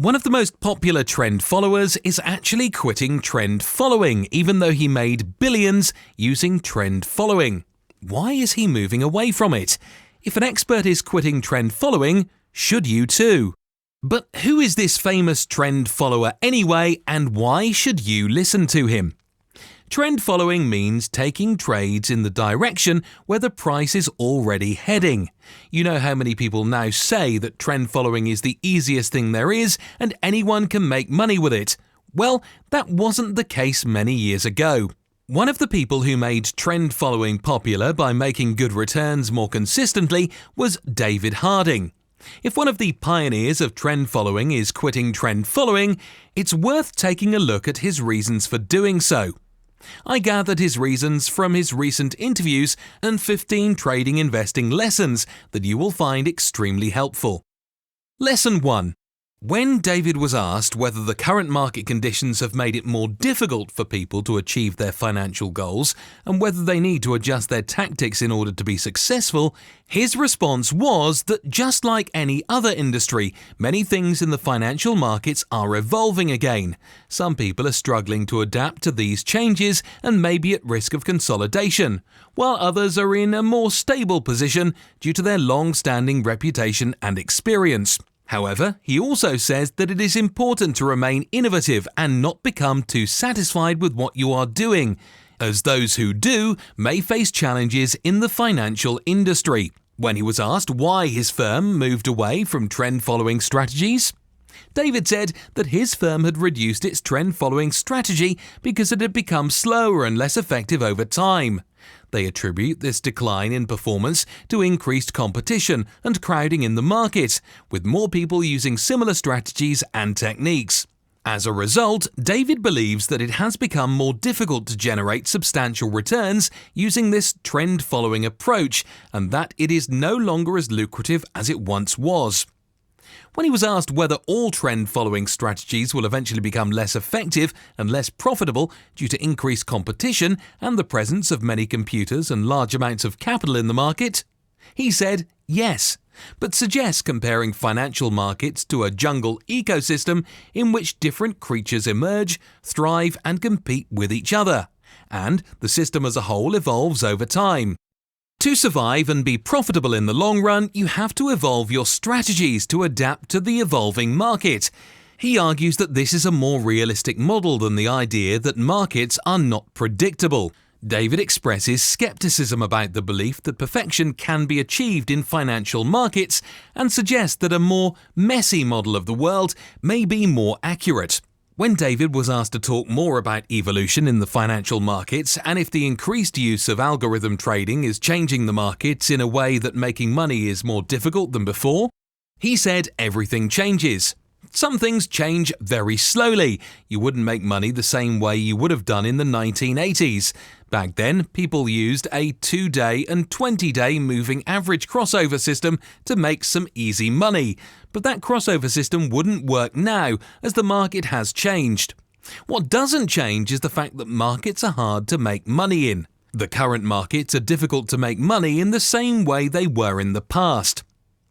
One of the most popular trend followers is actually quitting trend following, even though he made billions using trend following. Why is he moving away from it? If an expert is quitting trend following, should you too? But who is this famous trend follower anyway, and why should you listen to him? Trend following means taking trades in the direction where the price is already heading. You know how many people now say that trend following is the easiest thing there is and anyone can make money with it. Well, that wasn't the case many years ago. One of the people who made trend following popular by making good returns more consistently was David Harding. If one of the pioneers of trend following is quitting trend following, it's worth taking a look at his reasons for doing so. I gathered his reasons from his recent interviews and 15 trading investing lessons that you will find extremely helpful. Lesson 1. When David was asked whether the current market conditions have made it more difficult for people to achieve their financial goals and whether they need to adjust their tactics in order to be successful, his response was that just like any other industry, many things in the financial markets are evolving again. Some people are struggling to adapt to these changes and may be at risk of consolidation, while others are in a more stable position due to their long-standing reputation and experience. However, he also says that it is important to remain innovative and not become too satisfied with what you are doing, as those who do may face challenges in the financial industry. When he was asked why his firm moved away from trend-following strategies, David said that his firm had reduced its trend-following strategy because it had become slower and less effective over time. They attribute this decline in performance to increased competition and crowding in the market, with more people using similar strategies and techniques. As a result, David believes that it has become more difficult to generate substantial returns using this trend-following approach, and that it is no longer as lucrative as it once was. When he was asked whether all trend-following strategies will eventually become less effective and less profitable due to increased competition and the presence of many computers and large amounts of capital in the market, he said yes, but suggests comparing financial markets to a jungle ecosystem in which different creatures emerge, thrive and compete with each other, and the system as a whole evolves over time. To survive and be profitable in the long run, you have to evolve your strategies to adapt to the evolving market. He argues that this is a more realistic model than the idea that markets are not predictable. David expresses skepticism about the belief that perfection can be achieved in financial markets and suggests that a more messy model of the world may be more accurate. When David was asked to talk more about evolution in the financial markets and if the increased use of algorithm trading is changing the markets in a way that making money is more difficult than before, he said everything changes. Some things change very slowly. You wouldn't make money the same way you would have done in the 1980s. Back then, people used a 2-day and 20-day moving average crossover system to make some easy money. But that crossover system wouldn't work now, as the market has changed. What doesn't change is the fact that markets are hard to make money in. The current markets are difficult to make money in the same way they were in the past.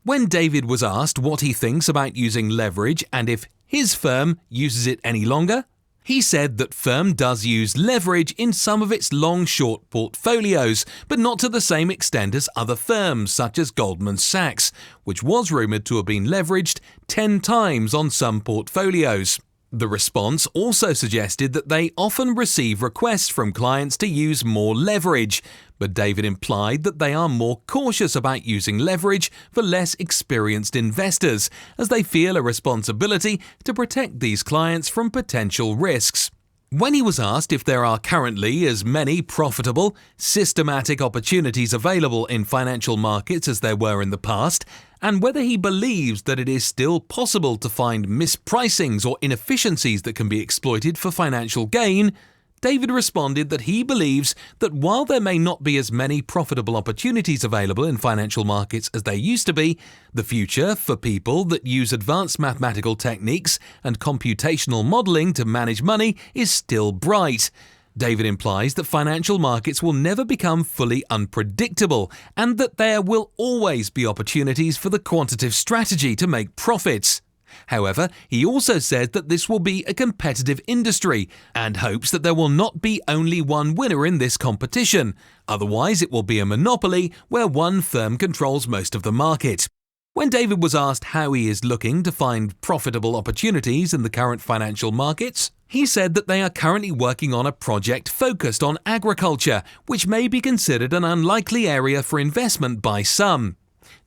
When David was asked what he thinks about using leverage and if his firm uses it any longer, he said that firm does use leverage in some of its long-short portfolios, but not to the same extent as other firms such as Goldman Sachs, which was rumoured to have been leveraged 10 times on some portfolios. The response also suggested that they often receive requests from clients to use more leverage, but David implied that they are more cautious about using leverage for less experienced investors, as they feel a responsibility to protect these clients from potential risks. When he was asked if there are currently as many profitable, systematic opportunities available in financial markets as there were in the past, and whether he believes that it is still possible to find mispricings or inefficiencies that can be exploited for financial gain, David responded that he believes that while there may not be as many profitable opportunities available in financial markets as there used to be, the future for people that use advanced mathematical techniques and computational modeling to manage money is still bright. David implies that financial markets will never become fully unpredictable and that there will always be opportunities for the quantitative strategy to make profits. However, he also said that this will be a competitive industry and hopes that there will not be only one winner in this competition. Otherwise, it will be a monopoly where one firm controls most of the market. When David was asked how he is looking to find profitable opportunities in the current financial markets, he said that they are currently working on a project focused on agriculture, which may be considered an unlikely area for investment by some.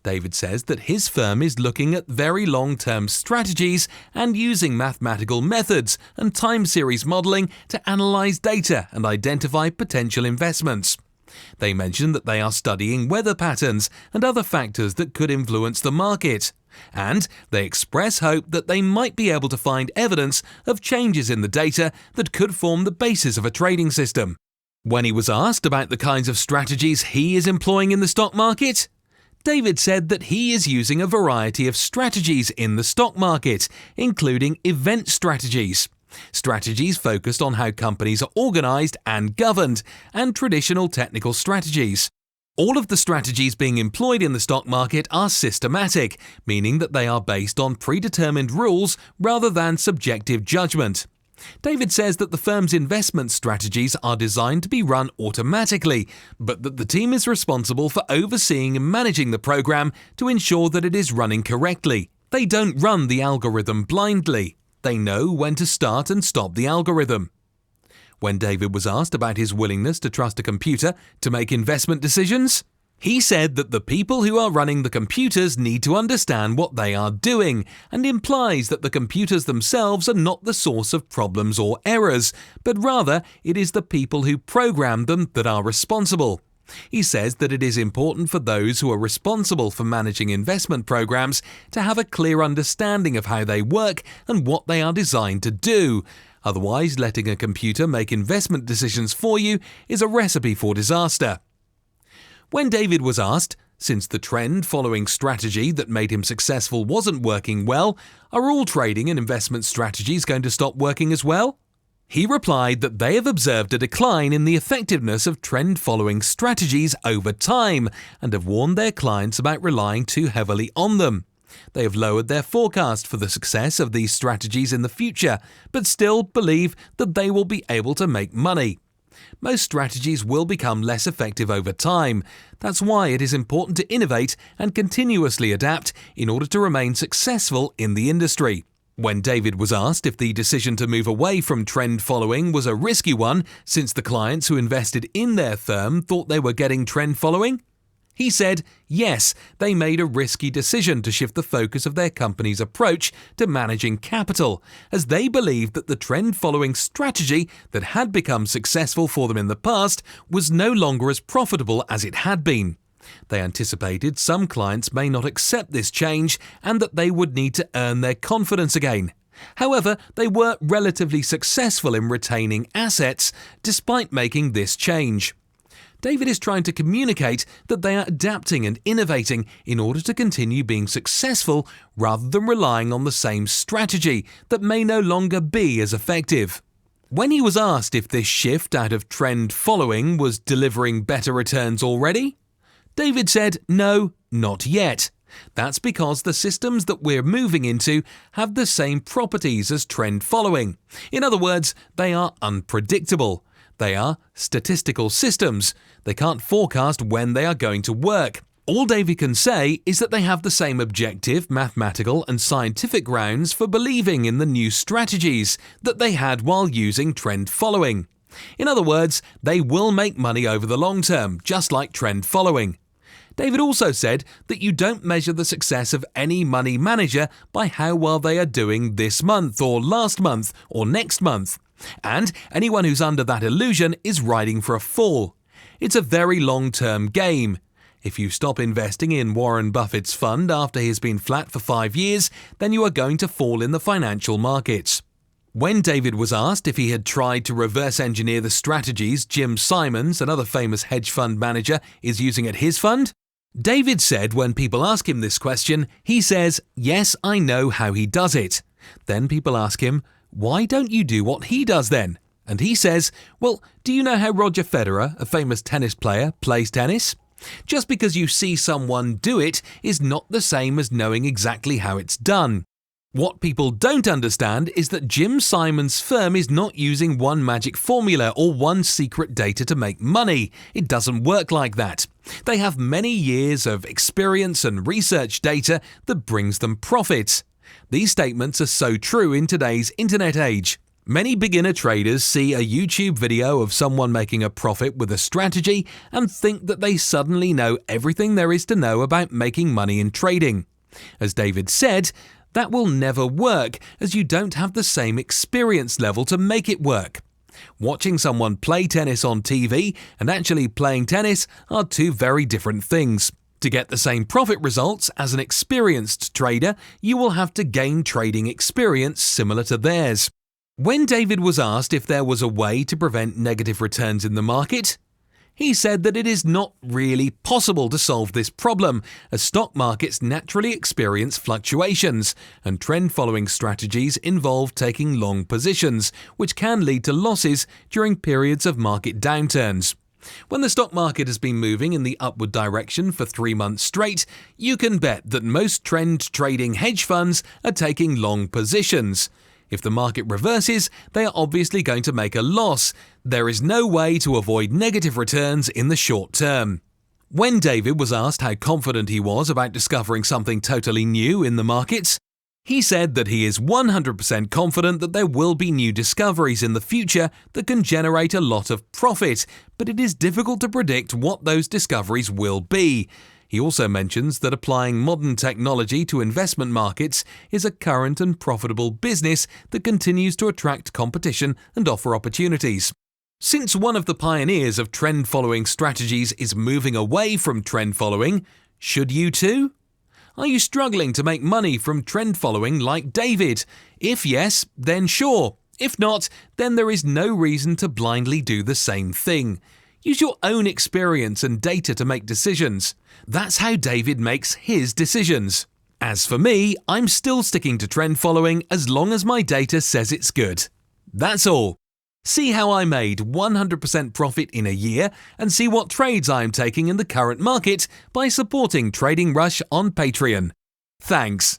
David says that his firm is looking at very long-term strategies and using mathematical methods and time series modeling to analyze data and identify potential investments. They mentioned that they are studying weather patterns and other factors that could influence the market, and they express hope that they might be able to find evidence of changes in the data that could form the basis of a trading system. When he was asked about the kinds of strategies he is employing in the stock market, David said that he is using a variety of strategies in the stock market, including event strategies focused on how companies are organized and governed, and traditional technical strategies. All of the strategies being employed in the stock market are systematic, meaning that they are based on predetermined rules rather than subjective judgment. David says that the firm's investment strategies are designed to be run automatically, but that the team is responsible for overseeing and managing the program to ensure that it is running correctly. They don't run the algorithm blindly. They know when to start and stop the algorithm. When David was asked about his willingness to trust a computer to make investment decisions, he said that the people who are running the computers need to understand what they are doing, and implies that the computers themselves are not the source of problems or errors, but rather it is the people who program them that are responsible. He says that it is important for those who are responsible for managing investment programs to have a clear understanding of how they work and what they are designed to do. Otherwise, letting a computer make investment decisions for you is a recipe for disaster. When David was asked, since the trend-following strategy that made him successful wasn't working well, are all trading and investment strategies going to stop working as well? He replied that they have observed a decline in the effectiveness of trend-following strategies over time and have warned their clients about relying too heavily on them. They have lowered their forecast for the success of these strategies in the future, but still believe that they will be able to make money. Most strategies will become less effective over time. That's why it is important to innovate and continuously adapt in order to remain successful in the industry. When David was asked if the decision to move away from trend following was a risky one, since the clients who invested in their firm thought they were getting trend following, he said, yes, they made a risky decision to shift the focus of their company's approach to managing capital, as they believed that the trend-following strategy that had become successful for them in the past was no longer as profitable as it had been. They anticipated some clients may not accept this change and that they would need to earn their confidence again. However, they were relatively successful in retaining assets despite making this change. David is trying to communicate that they are adapting and innovating in order to continue being successful rather than relying on the same strategy that may no longer be as effective. When he was asked if this shift out of trend following was delivering better returns already, David said, no, not yet. That's because the systems that we're moving into have the same properties as trend following. In other words, they are unpredictable. They are statistical systems. They can't forecast when they are going to work. All David can say is that they have the same objective, mathematical and scientific grounds for believing in the new strategies that they had while using trend following. In other words, they will make money over the long term, just like trend following. David also said that you don't measure the success of any money manager by how well they are doing this month or last month or next month. And anyone who's under that illusion is riding for a fall. It's a very long-term game. If you stop investing in Warren Buffett's fund after he's been flat for 5 years, then you are going to fall in the financial markets. When David was asked if he had tried to reverse engineer the strategies Jim Simons, another famous hedge fund manager, is using at his fund, David said when people ask him this question, he says, yes, I know how he does it. Then people ask him, why don't you do what he does then? And he says, well, do you know how Roger Federer, a famous tennis player, plays tennis? Just because you see someone do it is not the same as knowing exactly how it's done. What people don't understand is that Jim Simon's firm is not using one magic formula or one secret data to make money. It doesn't work like that. They have many years of experience and research data that brings them profits. These statements are so true in today's internet age. Many beginner traders see a YouTube video of someone making a profit with a strategy and think that they suddenly know everything there is to know about making money in trading. As David said, that will never work as you don't have the same experience level to make it work. Watching someone play tennis on TV and actually playing tennis are two very different things. To get the same profit results as an experienced trader, you will have to gain trading experience similar to theirs. When David was asked if there was a way to prevent negative returns in the market, he said that it is not really possible to solve this problem, as stock markets naturally experience fluctuations, and trend-following strategies involve taking long positions, which can lead to losses during periods of market downturns. When the stock market has been moving in the upward direction for 3 months straight, you can bet that most trend-trading hedge funds are taking long positions. If the market reverses, they are obviously going to make a loss. There is no way to avoid negative returns in the short term. When David was asked how confident he was about discovering something totally new in the markets, he said that he is 100% confident that there will be new discoveries in the future that can generate a lot of profit, but it is difficult to predict what those discoveries will be. He also mentions that applying modern technology to investment markets is a current and profitable business that continues to attract competition and offer opportunities. Since one of the pioneers of trend-following strategies is moving away from trend following, should you too? Are you struggling to make money from trend following like David? If yes, then sure. If not, then there is no reason to blindly do the same thing. Use your own experience and data to make decisions. That's how David makes his decisions. As for me, I'm still sticking to trend following as long as my data says it's good. That's all. See how I made 100% profit in a year and see what trades I am taking in the current market by supporting Trading Rush on Patreon. Thanks.